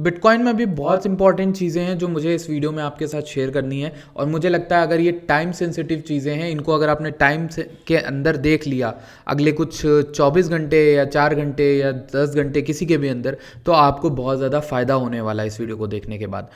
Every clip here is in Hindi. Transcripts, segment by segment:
बिटकॉइन में भी बहुत इंपॉर्टेंट चीज़ें हैं जो मुझे इस वीडियो में आपके साथ शेयर करनी है, और मुझे लगता है अगर ये टाइम सेंसिटिव चीज़ें हैं, इनको अगर आपने टाइम से के अंदर देख लिया, अगले कुछ 24 घंटे या 4 घंटे या 10 घंटे किसी के भी अंदर, तो आपको बहुत ज़्यादा फ़ायदा होने वाला है इस वीडियो को देखने के बाद।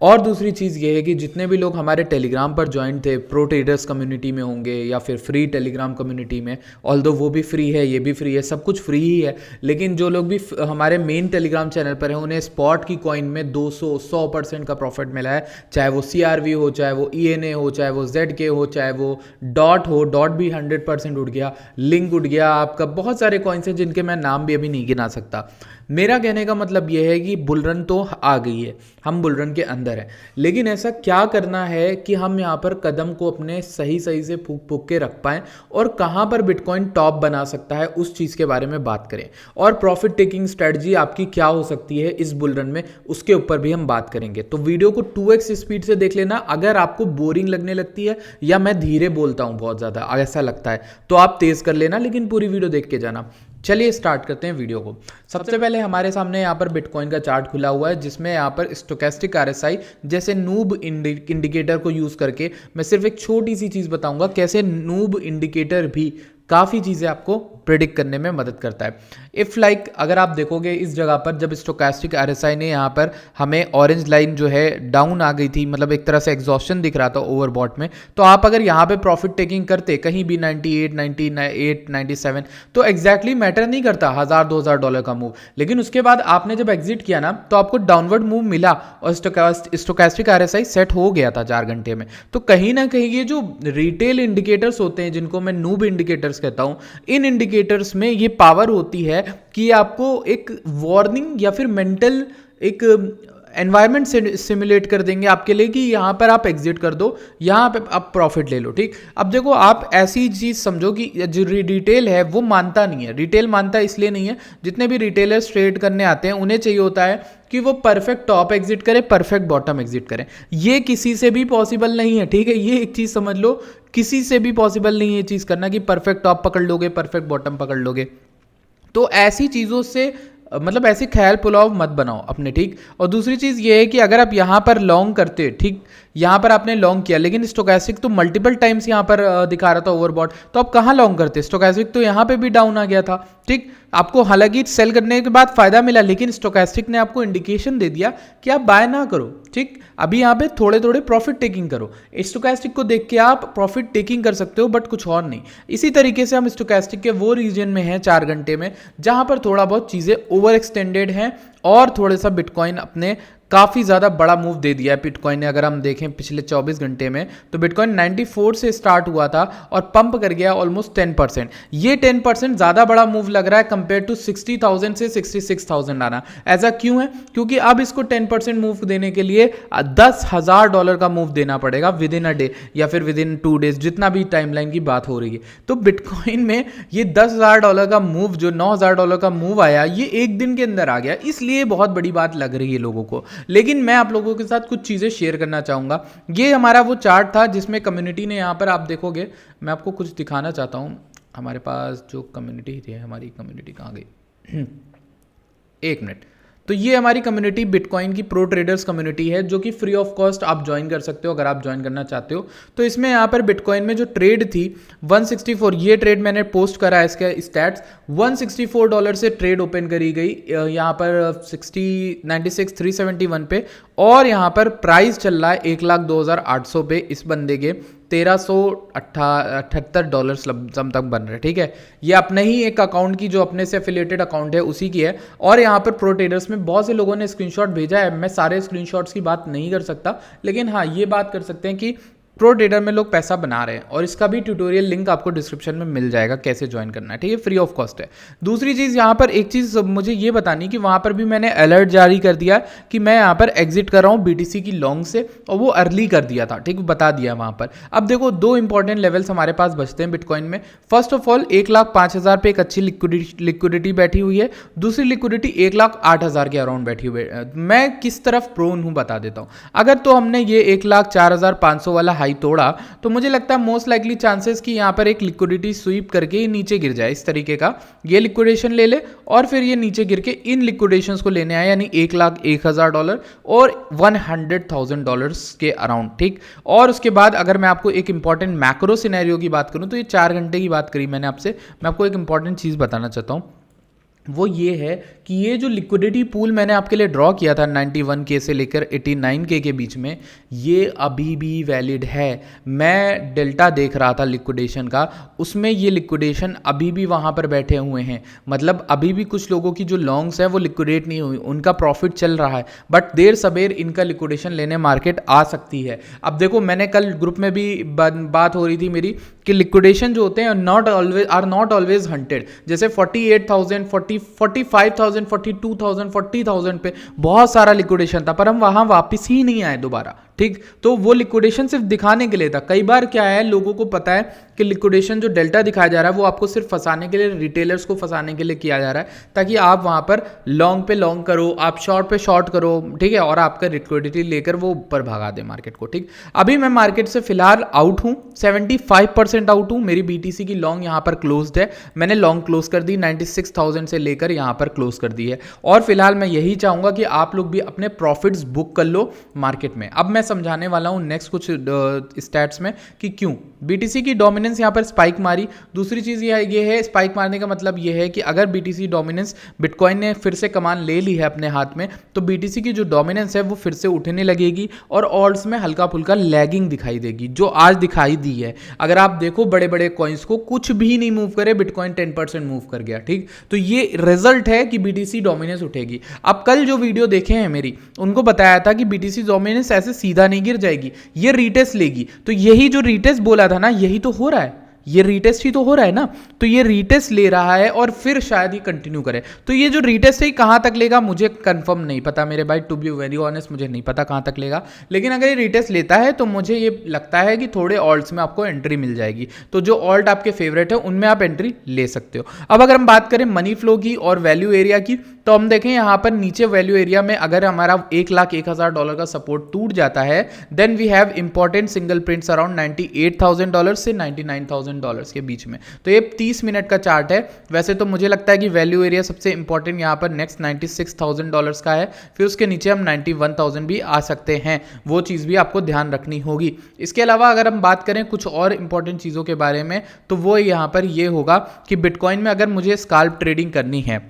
और दूसरी चीज़ ये है कि जितने भी लोग हमारे टेलीग्राम पर ज्वाइन थे, प्रो ट्रेडर्स कम्युनिटी में होंगे या फिर फ्री टेलीग्राम कम्युनिटी में, ऑल्दो वो भी फ्री है, ये भी फ्री है, सब कुछ फ्री ही है, लेकिन जो लोग भी हमारे मेन टेलीग्राम चैनल पर हैं उन्हें स्पॉट की कॉइन में 200-100% का प्रॉफिट मिला है। चाहे वो CRV हो, चाहे वो ENA हो, चाहे वो ZK हो, चाहे वो डॉट हो, डॉट भी 100% उड़ गया, लिंक उड़ गया आपका, बहुत सारे कॉइन्स हैं जिनके मैं नाम भी अभी नहीं गिना सकता। मेरा कहने का मतलब यह है कि बुलरन तो आ गई है, हम बुलरन के अंदर हैं, लेकिन ऐसा क्या करना है कि हम यहाँ पर कदम को अपने सही सही से फूक फूक के रख पाएँ, और कहाँ पर बिटकॉइन टॉप बना सकता है उस चीज़ के बारे में बात करें, और प्रॉफिट टेकिंग स्ट्रेटजी आपकी क्या हो सकती है इस बुलरन में, उसके ऊपर भी हम बात करेंगे। तो वीडियो को 2x स्पीड से देख लेना। अगर आपको बोरिंग लगने लगती है या मैं धीरे बोलता हूँ बहुत ज़्यादा ऐसा लगता है, तो आप तेज़ कर लेना, लेकिन पूरी वीडियो देख के जाना। चलिए स्टार्ट करते हैं वीडियो को। सबसे पहले हमारे सामने यहाँ पर बिटकॉइन का चार्ट खुला हुआ है, जिसमें यहाँ पर स्टोकेस्टिक RSI जैसे नूब इंडिकेटर को यूज़ करके मैं सिर्फ एक छोटी सी चीज़ बताऊंगा, कैसे नूब इंडिकेटर भी काफ़ी चीज़ें आपको प्रेडिक्ट करने में मदद करता है। इफ़ लाइक अगर आप देखोगे इस जगह पर, जब स्टोकेस्टिक RSI ने यहाँ पर हमें ऑरेंज लाइन जो है डाउन आ गई थी, मतलब एक तरह से एग्जॉस्शन दिख रहा था ओवरबॉट में, तो आप अगर यहाँ पे प्रॉफिट टेकिंग करते कहीं भी 98, 98, 97, तो एग्जैक्टली मैटर नहीं करता $1000-2000 का मूव, लेकिन उसके बाद आपने जब एग्जिट किया ना, तो आपको डाउनवर्ड मूव मिला और स्टोकेस्टिक RSI सेट हो गया था 4 घंटे में। तो कहीं ना कहीं ये जो रिटेल इंडिकेटर्स होते हैं, जिनको मैं नूब इंडिकेटर्स कहता हूं, इन इंडिकेटर्स में ये पावर होती है कि आपको एक वार्निंग या फिर मेंटल एक एनवायरनमेंट से सिमुलेट कर देंगे आपके लिए कि यहाँ पर आप एग्जिट कर दो, यहाँ पे आप प्रॉफिट ले लो। ठीक, अब देखो आप ऐसी चीज़ समझो कि जो रिटेल है वो मानता नहीं है। रिटेल मानता इसलिए नहीं है, जितने भी रिटेलर्स ट्रेड करने आते हैं उन्हें चाहिए होता है कि वो परफेक्ट टॉप एग्जिट करें, परफेक्ट बॉटम एग्जिट करें। ये किसी से भी पॉसिबल नहीं है, ठीक है, ये एक चीज़ समझ लो, किसी से भी पॉसिबल नहीं है ये चीज़ करना कि परफेक्ट टॉप पकड़ लोगे, परफेक्ट बॉटम पकड़ लोगे। तो ऐसी चीज़ों से मतलब ऐसे ख्याल पुलाव मत बनाओ अपने, ठीक। और दूसरी चीज़ ये है कि अगर आप यहाँ पर लॉन्ग करते, ठीक, यहाँ पर आपने लॉन्ग किया, लेकिन स्टोकेस्टिक तो मल्टीपल टाइम्स यहाँ पर दिखा रहा था ओवरबॉट, तो आप कहाँ लॉन्ग करते? स्टोकेस्टिक तो यहाँ पे भी डाउन आ गया था, ठीक। आपको हालांकि सेल करने के बाद फायदा मिला, लेकिन स्टोकेस्टिक ने आपको इंडिकेशन दे दिया कि आप बाय ना करो, ठीक। अभी यहाँ पे थोड़े थोड़े प्रॉफिट टेकिंग करो। स्टोकेस्टिक को देख के आप प्रॉफिट टेकिंग कर सकते हो, बट कुछ और नहीं। इसी तरीके से हम स्टोकेस्टिक के वो रीजन में हैं 4 घंटे में, जहां पर थोड़ा बहुत चीज़ें ओवर एक्सटेंडेड हैं, और थोड़ा सा बिटकॉइन अपने काफ़ी ज़्यादा बड़ा मूव दे दिया है बिटकॉइन ने। अगर हम देखें पिछले 24 घंटे में, तो बिटकॉइन 94 से स्टार्ट हुआ था और पंप कर गया ऑलमोस्ट 10%। ये 10% ज़्यादा बड़ा मूव लग रहा है कंपेयर टू 60,000 से 66,000 आना। ऐसा क्यों है? क्योंकि अब इसको 10% मूव देने के लिए $10,000 का मूव देना पड़ेगा विद इन अ डे या फिर विद इन 2 डेज, जितना भी टाइमलाइन की बात हो रही है। तो बिटकॉइन में ये $10,000 का मूव, जो $9,000 का मूव आया, ये एक दिन के अंदर आ गया, इसलिए बहुत बड़ी बात लग रही है लोगों को। लेकिन मैं आप लोगों के साथ कुछ चीज़ें शेयर करना चाहूँगा। ये हमारा वो चार्ट था जिसमें कम्युनिटी ने, यहाँ पर आप देखोगे, मैं आपको कुछ दिखाना चाहता हूँ। हमारे पास जो कम्युनिटी थी, हमारी कम्युनिटी कहाँ गई? 1 मिनट। तो ये हमारी कम्युनिटी बिटकॉइन की प्रो ट्रेडर्स कम्युनिटी है, जो कि फ्री ऑफ कॉस्ट आप ज्वाइन कर सकते हो अगर आप ज्वाइन करना चाहते हो। तो इसमें यहाँ पर बिटकॉइन में जो ट्रेड थी 164, ये ट्रेड मैंने पोस्ट करा है, इसके स्टैट्स $164 से ट्रेड ओपन करी गई यहाँ पर 96,371 पे, और यहाँ पर प्राइस चल रहा है 1,02,800 पे। इस बंदे के $1,378 लमसम तक बन रहे हैं, ठीक है। ये अपने ही एक अकाउंट की, जो अपने से एफिलिएटेड अकाउंट है उसी की है। और यहाँ पर प्रो ट्रेडर्स में बहुत से लोगों ने स्क्रीनशॉट भेजा है, मैं सारे स्क्रीनशॉट्स की बात नहीं कर सकता, लेकिन हाँ ये बात कर सकते हैं कि प्रो ट्रेडर में लोग पैसा बना रहे हैं, और इसका भी ट्यूटोरियल लिंक आपको डिस्क्रिप्शन में मिल जाएगा कैसे ज्वाइन करना है, ठीक है, फ्री ऑफ कॉस्ट है। दूसरी चीज़ यहाँ पर एक चीज़ मुझे ये बतानी कि वहाँ पर भी मैंने अलर्ट जारी कर दिया कि मैं यहाँ पर एग्जिट कर रहा हूँ BTC की लॉन्ग से, और वो अर्ली कर दिया था, ठीक, बता दिया वहाँ पर। अब देखो 2 इंपॉर्टेंट लेवल्स हमारे पास बचते हैं बिटकॉइन में। फर्स्ट ऑफ ऑल 1,05,000 पे एक अच्छी लिक्विडिटी बैठी हुई है, दूसरी लिक्विडिटी 1,08,000 के अराउंड बैठी हुई है। मैं किस तरफ प्रोन हूँ बता देता हूँ। अगर तो हमने ये 1,04,500 वाला हाई तोड़ा तो मुझे लगता है मोस्ट लाइकली चांसेस कि यहाँ पर एक लिक्विडिटी स्वीप करके नीचे गिर जाए, इस तरीके का ये लिक्विडेशन ले ले और फिर ये नीचे गिर के इन लिक्विडेशंस को लेने आए, यानी $1,01,000 और $100,000 के अराउंड, ठीक। और उसके बाद अगर मैं आपको एक इंपॉर्टेंट मैक्रो सिनेरियो की बात करूं तो ये 4 घंटे की बात करी मैंने आपसे, मैं आपको एक इंपॉर्टेंट चीज़ बताना चाहता हूं, वो ये है कि ये जो लिक्विडिटी पूल मैंने आपके लिए ड्रॉ किया था 91K से लेकर 89K के बीच में, ये अभी भी वैलिड है। मैं डेल्टा देख रहा था लिक्विडेशन का, उसमें ये लिक्विडेशन अभी भी वहाँ पर बैठे हुए हैं, मतलब अभी भी कुछ लोगों की जो लॉन्ग्स है वो लिक्विडेट नहीं हुई, उनका प्रॉफिट चल रहा है, बट देर सबेर इनका लिक्विडेशन लेने मार्केट आ सकती है। अब देखो, मैंने कल ग्रुप में भी बात हो रही थी मेरी कि लिक्विडेशन जो होते हैं नॉट ऑलवेज हंटेड, जैसे 48,000 45,000 42,000 40,000 पे बहुत सारा लिक्विडेशन था, पर हम वहां वापस ही नहीं आए दोबारा, ठीक। तो वो लिक्विडेशन सिर्फ दिखाने के लिए था। कई बार क्या है, लोगों को पता है कि लिक्विडेशन जो डेल्टा दिखाया जा रहा है वो आपको सिर्फ फंसाने के लिए, रिटेलर्स को फंसाने के लिए किया जा रहा है, ताकि आप वहां पर लॉन्ग पे लॉन्ग करो, आप शॉर्ट पे शॉर्ट करो, ठीक है, और आपका लिक्विडिटी लेकर वो ऊपर भगा दे मार्केट को, ठीक। अभी मैं मार्केट से फिलहाल आउट हूं, 75% आउट हूं। मेरी बीटीसी की लॉन्ग यहां पर क्लोज्ड है, मैंने लॉन्ग क्लोज कर दी 96,000 से लेकर यहां पर क्लोज कर दी है, और फिलहाल मैं यही चाहूंगा कि आप लोग भी अपने प्रॉफिट्स बुक कर लो मार्केट में। अब मैं समझाने वाला हूं नेक्स्ट कुछ स्टैट्स में कि क्यों बीटीसी की डोमिनेंस यहां पर स्पाइक मारी। दूसरी चीज ये है, स्पाइक मारने का मतलब ये है कि अगर बीटीसी डोमिनेंस, बिटकॉइन ने फिर से कमान ले ली है अपने हाथ में, तो बीटीसी की जो डोमिनेंस है वो फिर से उठने लगेगी और ऑल्ट्स में हल्का फुल्का लैगिंग दिखाई देगी, जो आज दिखाई दी है। अगर आप देखो बड़े बड़े कॉइन्स को कुछ भी नहीं मूव करे, बिटकॉइन 10% मूव कर गया, ठीक। तो ये रिजल्ट है कि बीटीसी डोमिनेंस उठेगी। अब कल जो वीडियो देखे हैं मेरी, उनको बताया था कि बीटीसी डोमिनेंस ऐसे सीधा नहीं गिर जाएगी, ये रीटेस्ट लेगी। तो यही जो रीटेस्ट बोला था ना, यही तो हो रहा है, ये रीटेस्ट ही तो हो रहा है ना। तो ये रीटेस्ट ले रहा है और फिर शायद ही कंटिन्यू करे। तो ये जो रीटेस्ट है कहां तक लेगा मुझे कंफर्म नहीं पता मेरे भाई, टू बी वेरी ऑनेस्ट मुझे नहीं पता कहां तक लेगा, लेकिन अगर ये रीटेस्ट लेता है तो मुझे ये लगता है कि थोड़े ऑल्ट्स में आपको एंट्री मिल जाएगी। तो जो ऑल्ट आपके फेवरेट है उनमें आप एंट्री ले सकते हो। अब अगर हम बात करें मनी फ्लो की और वैल्यू एरिया की, तो हम देखें यहां पर नीचे वैल्यू एरिया में अगर हमारा $1,01,000 का सपोर्ट टूट जाता है, then we have important single prints around $98,000 से $99,000 के बीच में। तो ये 30 मिनट का चार्ट है। वैसे तो मुझे लगता है कि वैल्यू एरिया सबसे इंपॉर्टेंट यहां पर नेक्स्ट $96,000 का है, फिर उसके नीचे हम 91,000 भी आ सकते हैं, वो चीज़ भी आपको ध्यान रखनी होगी। इसके अलावा अगर हम बात करें कुछ और इंपॉर्टेंट चीज़ों के बारे में, तो वो यहाँ पर ये होगा कि बिटकॉइन में अगर मुझे स्काल्प ट्रेडिंग करनी है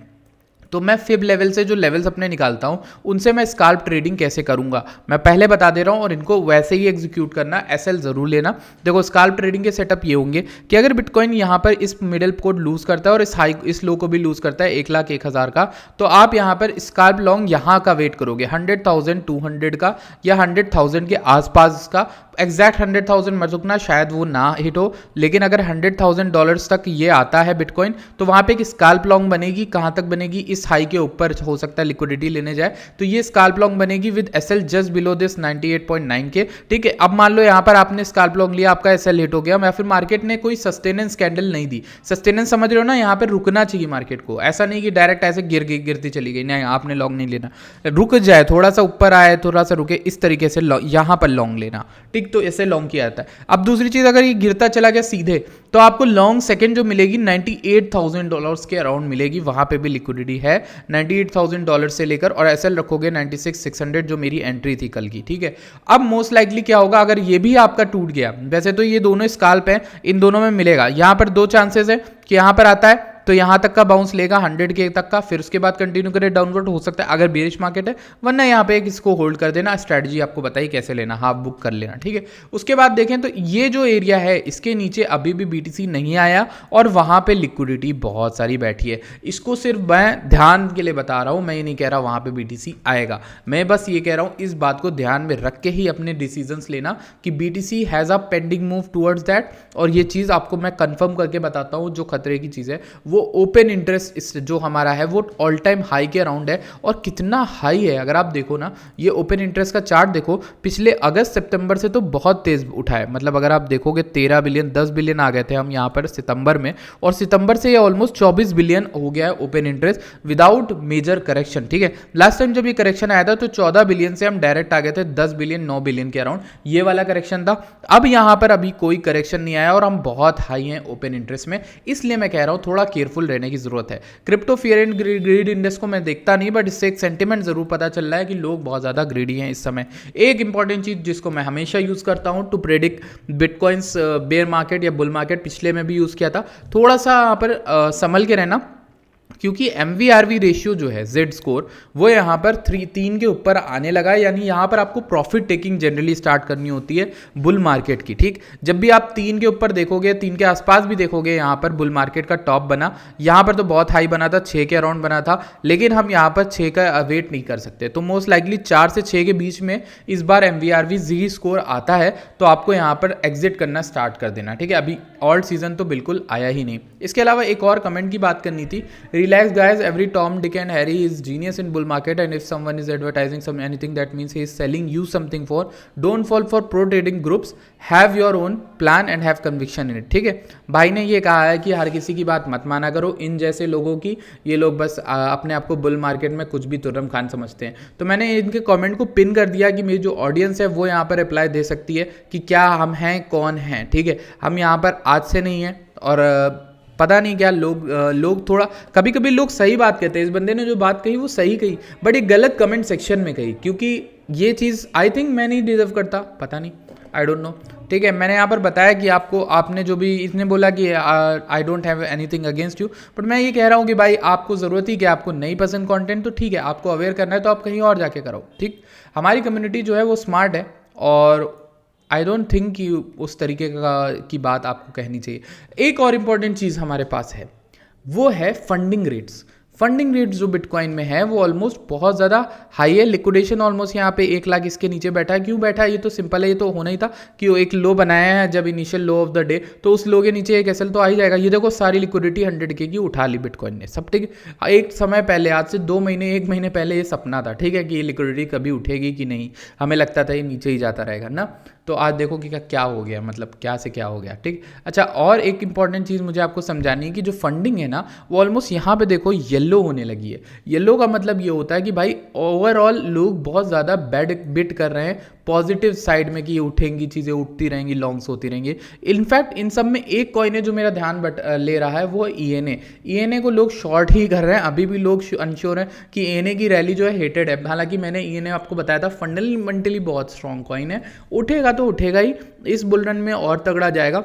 तो मैं फिब लेवल से जो लेवल्स अपने निकालता हूं उनसे मैं स्काल्प ट्रेडिंग कैसे करूंगा मैं पहले बता दे रहा हूं, और इनको वैसे ही एग्जीक्यूट करना, एसएल जरूर लेना। देखो स्काल्प ट्रेडिंग के सेटअप ये होंगे कि अगर बिटकॉइन यहां पर इस मिडिल को लूज करता है और इस लो को भी लूज करता है 1,01,000 का, तो आप यहां पर स्काल्प लॉन्ग यहां का वेट करोगे 100,200 का या 100,000 के आसपास का। एग्जैक्ट 100,000 मत रुकना, शायद वो ना हिट हो, लेकिन अगर $100,000 तक ये आता है बिटकॉइन तो वहां पे एक स्काल्प लॉन्ग बनेगी। कहां तक बनेगी? इस हाई के ऊपर हो सकता है लिक्विडिटी लेने जाए तो ये स्काल्प लॉन्ग बनेगी with SL just below this 98.9 K, ठीक है। अब मान लो यहां पर आपने स्काल्प लॉन्ग लिया, आपका एसएल हिट हो गया, या फिर मार्केट ने कोई सस्टेनेंस कैंडल नहीं दी। सस्टेनेंस समझ रहे हो ना, यहां पर रुकना चाहिए मार्केट को, ऐसा नहीं कि डायरेक्ट ऐसे गिरती चली गई, नहीं आपने लॉन्ग नहीं लेना, रुक जाए, थोड़ा सा ऊपर आए, थोड़ा सा रुके, इस तरीके से यहां पर लॉन्ग लेना, ठीक। तो ऐसे लॉन्ग किया जाता है। अब दूसरी चीज, अगर ये गिरता चला गया सीधे तो आपको लॉन्ग सेकंड जो मिलेगी $98,000 के अराउंड मिलेगी, वहां पे भी लिक्विडिटी है $98,000 से लेकर, और एसएल रखोगे 96,600 जो मेरी एंट्री थी कल की, ठीक है। अब मोस्ट लाइकली क्या होगा, अगर ये भी आपका टूट गया, वैसे तो ये दोनों स्काल्प हैं, इन दोनों में मिलेगा, यहां पर दो चांसेस है कि यहां पर आता है तो यहां तक का बाउंस लेगा 100K तक का, फिर उसके बाद कंटिन्यू करे डाउनवर्ड, हो सकता है अगर बेरिश मार्केट है, वरना यहां पे इसको होल्ड कर देना। स्ट्रेटजी आपको बताइए कैसे लेना, हाफ बुक कर लेना, ठीक है। उसके बाद देखें तो ये जो एरिया है इसके नीचे अभी भी बीटीसी नहीं आया और वहां पे लिक्विडिटी बहुत सारी बैठी है। इसको सिर्फ मैं ध्यान के लिए बता रहा हूं, मैं ये नहीं कह रहा वहां पे बीटीसी आएगा, मैं बस ये कह रहा हूं इस बात को ध्यान में रख के ही अपने डिसीजंस लेना कि BTC has a pending move towards that, और ये चीज आपको मैं कंफर्म करके बताता हूं, जो खतरे की चीज है वो वो ओपन इंटरेस्ट जो हमारा है वो ऑल टाइम हाई के अराउंड है। और कितना हाई है अगर आप देखो ना, ये ओपन इंटरेस्ट का चार्ट देखो, पिछले अगस्त सितंबर से तो बहुत तेज उठा है। मतलब अगर आप देखोगे 13 बिलियन 10 बिलियन आ गए थे हम यहाँ पर सितंबर में, और सितंबर से ये ऑलमोस्ट 24 बिलियन हो गया है open interest without major correction. ठीक है, लास्ट टाइम जब ये करेक्शन आया था तो 14 बिलियन से हम डायरेक्ट आ गए थे 10 बिलियन 9 बिलियन के अराउंड, ये वाला करेक्शन था। अब यहाँ पर अभी कोई करेक्शन नहीं आया और हम बहुत हाई हैं ओपन इंटरेस्ट में, इसलिए मैं कह रहा हूँ थोड़ा केयरफुल रहने की जरूरत है। Crypto fear and greed index को मैं देखता नहीं, बट इससे एक सेंटिमेंट जरूर पता चल रहा है कि लोग बहुत ज़्यादा ग्रीडी हैं इस समय। एक इंपॉर्टेंट चीज़ जिसको मैं हमेशा यूज़ करता हूँ to predict bitcoins bear market या बुल मार्केट, पिछले में भी यूज़ किया था, थोड़ा सा यहाँ पर संभल के रहना, क्योंकि MVRV रेशियो जो है जेड स्कोर वो यहाँ पर 3 के ऊपर आने लगा है। यानी यहाँ पर आपको प्रॉफिट टेकिंग जनरली स्टार्ट करनी होती है बुल मार्केट की। ठीक, जब भी आप 3 के ऊपर देखोगे, 3 के आसपास भी देखोगे, यहाँ पर बुल मार्केट का टॉप बना, यहाँ पर तो बहुत हाई बना था, 6 के अराउंड बना था, लेकिन हम यहाँ पर 6 का वेट नहीं कर सकते। तो मोस्ट लाइकली 4 से 6 के बीच में इस बार MVRV जी स्कोर आता है, तो आपको यहाँ पर एग्जिट करना स्टार्ट कर देना। ठीक है, अभी ऑल्ट सीजन तो बिल्कुल आया ही नहीं। इसके अलावा एक और कमेंट की बात करनी थी, relax guys, every Tom, Dick and Harry is genius in bull market, and if someone is advertising anything, that means he is selling you something for. Don't fall for pro trading groups, have your own plan and have conviction in it. ठीक है, भाई ने ये कहा है कि हर किसी की बात मत माना करो, इन जैसे लोगों की। ये लोग बस अपने आप को बुल मार्केट में कुछ भी तुर्रम खान समझते हैं। तो मैंने इनके कमेंट को पिन कर दिया कि मेरी जो ऑडियंस है वो यहाँ पर रिप्लाई दे सकती है कि क्या हम हैं, कौन हैं। ठीक है, हम यहाँ पर आज से नहीं हैं, और पता नहीं क्या लोग थोड़ा कभी कभी लोग सही बात कहते हैं, इस बंदे ने जो बात कही वो सही कही, बट एक गलत कमेंट सेक्शन में कही, क्योंकि ये चीज़ आई थिंक मैं नहीं डिजर्व करता, पता नहीं, आई डोंट नो। ठीक है, मैंने यहाँ पर बताया कि आपने जो भी इसने बोला कि I don't have anything against you, but मैं ये कह रहा हूँ कि भाई आपको ज़रूरत ही कि आपको नहीं पसंद कंटेंट, तो ठीक है, आपको अवेयर करना है तो आप कहीं और जाके करो। ठीक, हमारी कम्युनिटी जो है वो स्मार्ट है, और आई डोंट थिंक कि उस तरीके की बात आपको कहनी चाहिए। एक और इम्पॉर्टेंट चीज़ हमारे पास है, वो है फंडिंग रेट्स। फंडिंग रेट जो बिटकॉइन में है वो ऑलमोस्ट बहुत ज़्यादा हाई है। लिक्विडेशन ऑलमोस्ट यहाँ पे 1 लाख इसके नीचे बैठा है। क्यों बैठा है? ये तो सिंपल है, ये तो होना ही था कि वो एक लो बनाया है जब initial low of the day, तो उस लो के नीचे एक एसएल तो आ ही जाएगा। ये देखो सारी लिक्विडिटी 100K की उठा ली बिटकॉइन ने, सब ठीक। एक समय पहले, आज से 2 महीने 1 महीने पहले ये सपना था, ठीक है, कि ये लिक्विडिटी कभी उठेगी कि नहीं, हमें लगता था ये नीचे ही जाता रहेगा ना। तो आज देखो कि क्या हो गया, मतलब क्या से क्या हो गया। ठीक, अच्छा, और एक इंपॉर्टेंट चीज़ मुझे आपको समझानी है कि जो फंडिंग है ना वो ऑलमोस्ट यहाँ पे देखो येलो होने लगी है। येलो का मतलब ये होता है कि भाई ओवरऑल लोग बहुत ज़्यादा बिट कर रहे हैं पॉजिटिव साइड में कि ये उठेंगी, चीज़ें उठती रहेंगी, लॉन्ग्स होती रहेंगी। इनफैक्ट इन सब में एक कॉइन है जो मेरा ध्यान ले रहा है, वो ENA को लोग शॉर्ट ही कर रहे हैं। अभी भी लोग अनश्योर हैं कि ENA की रैली जो है हेटेड है। हालांकि मैंने ENA आपको बताया था फंडामेंटली बहुत स्ट्रॉन्ग कॉइन है, उठेगा तो उठेगा ही, इस बुल रन में और तगड़ा जाएगा।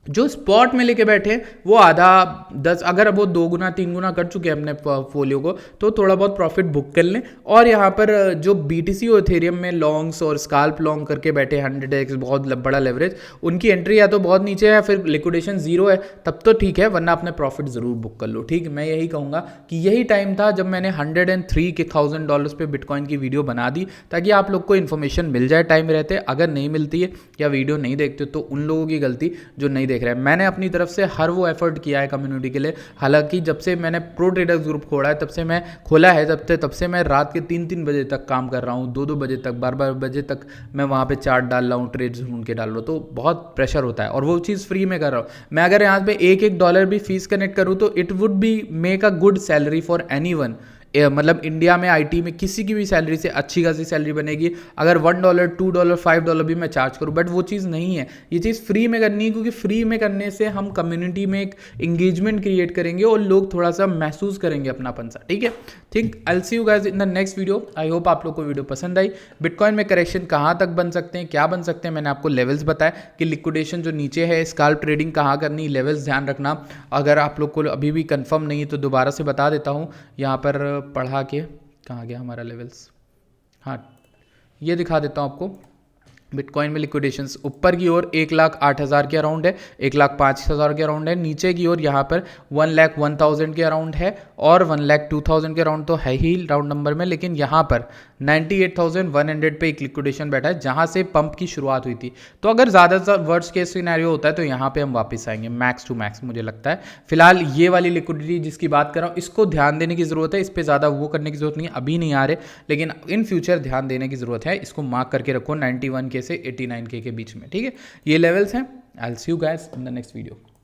जो स्पॉट में लेके बैठे वो आधा 10, अगर वो 2 गुना 3 गुना कर चुके हैं अपने पोर्टफोलियो को, तो थोड़ा बहुत प्रॉफिट बुक कर लें। और यहाँ पर जो BTC और इथेरियम में लॉन्ग्स और स्काल्प लॉन्ग करके बैठे 100x बहुत बड़ा लेवरेज, उनकी एंट्री या तो बहुत नीचे है, फिर लिक्विडेशन 0 है, तब तो ठीक है, वरना अपने प्रॉफिट ज़रूर बुक कर लो। ठीक, मैं यही कहूँगा कि यही टाइम था जब मैंने $103,000 पे बिटकॉइन की वीडियो बना दी, ताकि आप लोग को इन्फॉर्मेशन मिल जाए टाइम रहते। अगर नहीं मिलती है या वीडियो नहीं देखते तो उन लोगों की गलती जो नहीं देख रहे हैं। मैंने अपनी तरफ से हर वो एफर्ट किया है कम्युनिटी के लिए। हालांकि जब से मैंने प्रो ट्रेडर्स ग्रुप खोला है, तब से मैं रात के 3-3 बजे तक काम कर रहा हूँ, 2-2 बजे तक, 12-12 बजे तक मैं वहाँ पे चार्ट डाल रहा हूँ, ट्रेड्स ढूंढ के डाल रहा हूँ। तो बहुत प्रेशर होता है, और वो चीज़ फ्री में कर रहा हूँ मैं। अगर यहाँ पे $1 भी फीस कनेक्ट करूँ तो it would be make a good salary for anyone. मतलब इंडिया में IT में किसी की भी सैलरी से अच्छी खासी सैलरी बनेगी अगर $1, $2, $5 भी मैं चार्ज करूं। बट वो चीज़ नहीं है, ये चीज़ फ्री में करनी है, क्योंकि फ्री में करने से हम कम्युनिटी में एक इंगेजमेंट क्रिएट करेंगे और लोग थोड़ा सा महसूस करेंगे अपनापन सा। ठीक है, think I will see you guys in the next video. I hope आप लोग को वीडियो पसंद आई। बिटकॉइन में करेक्शन कहाँ तक बन सकते हैं, क्या बन सकते हैं, मैंने आपको लेवल्स बताया कि लिक्विडेशन जो नीचे है, स्काल्प ट्रेडिंग कहाँ करनी, लेवल्स ध्यान रखना। अगर आप लोग को अभी भी कंफर्म नहीं है तो दोबारा से बता देता हूँ, यहाँ पर पढ़ा के कहाँ गया हमारा लेवल्स, हाँ ये दिखा देता हूँ आपको। बिटकॉइन में लिक्विडेशंस ऊपर की ओर 1,08,000 के अराउंड है, 1,05,000 के अराउंड है, नीचे की ओर यहाँ पर 1,01,000 के अराउंड है और 1,02,000 के अराउंड तो है ही राउंड नंबर में, लेकिन यहाँ पर 98,100 पे एक लिक्विडेशन बैठा है जहाँ से पंप की शुरुआत हुई थी। तो अगर ज़्यादा वर्स्ट केस सिनेरियो होता है तो यहाँ पे हम वापस आएंगे मैक्स टू मैक्स मुझे लगता है। फिलहाल ये वाली लिक्विडिटी जिसकी बात कर रहा हूँ इसको ध्यान देने की ज़रूरत है, इस पर ज़्यादा वो करने की जरूरत नहीं है, अभी नहीं आ रहे, लेकिन इन फ्यूचर ध्यान देने की ज़रूरत है। इसको मार्क करके रखो 91K से 89K के बीच में, ठीक है। ये लेवल्स हैं। I will see you guys in the next video.